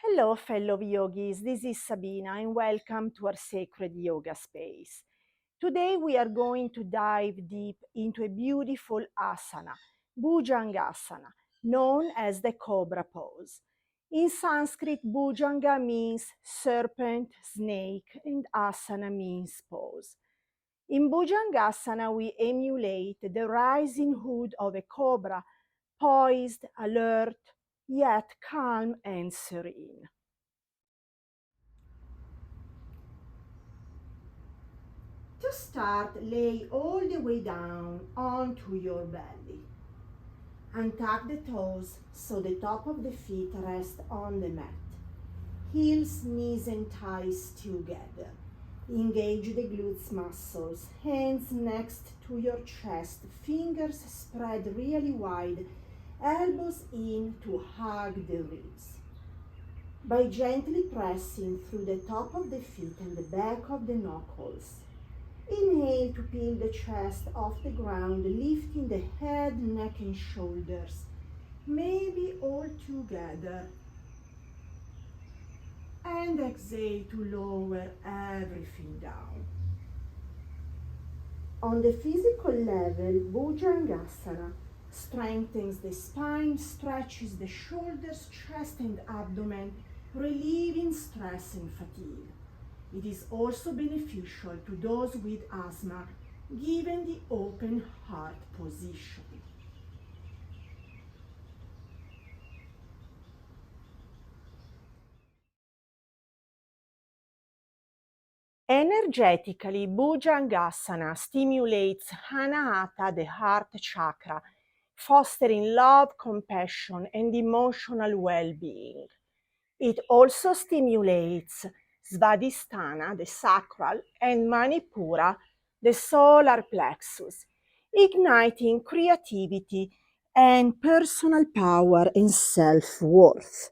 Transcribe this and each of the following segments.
Hello, fellow yogis. This is Sabina, and welcome to our sacred yoga space. Today, we are going to dive deep into a beautiful asana, Bujangasana, known as the Cobra Pose. In Sanskrit, Bujanga means serpent, snake, and asana means pose. In Bujangasana, we emulate the rising hood of a cobra, poised, alert, yet calm and serene. To start, lay all the way down onto your belly. Untuck the toes so the top of the feet rest on the mat. Heels, knees and thighs together. Engage the glutes muscles, hands next to your chest, fingers spread really wide, elbows in to hug the ribs. By gently pressing through the top of the feet and the back of the knuckles, inhale to peel the chest off the ground, lifting the head, neck and shoulders, maybe all together. And exhale to lower everything down. On the physical level, Bujangasana strengthens the spine, stretches the shoulders, chest and abdomen, relieving stress and fatigue. It is also beneficial to those with asthma, given the open heart position. Energetically, Bujangasana stimulates Anahata, the heart chakra, fostering love, compassion, and emotional well-being. It also stimulates Svadhisthana, the sacral, and Manipura, the solar plexus, igniting creativity and personal power and self-worth.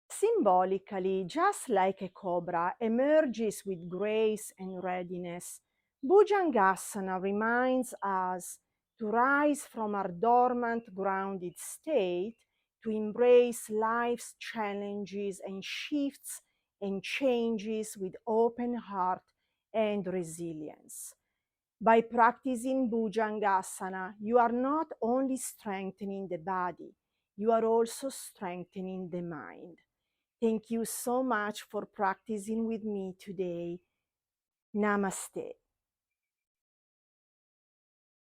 Symbolically, just like a cobra emerges with grace and readiness, Bujangasana reminds us to rise from our dormant, grounded state, to embrace life's challenges and shifts and changes with open heart and resilience. By practicing Bujangasana, you are not only strengthening the body, you are also strengthening the mind. Thank you so much for practicing with me today. Namaste.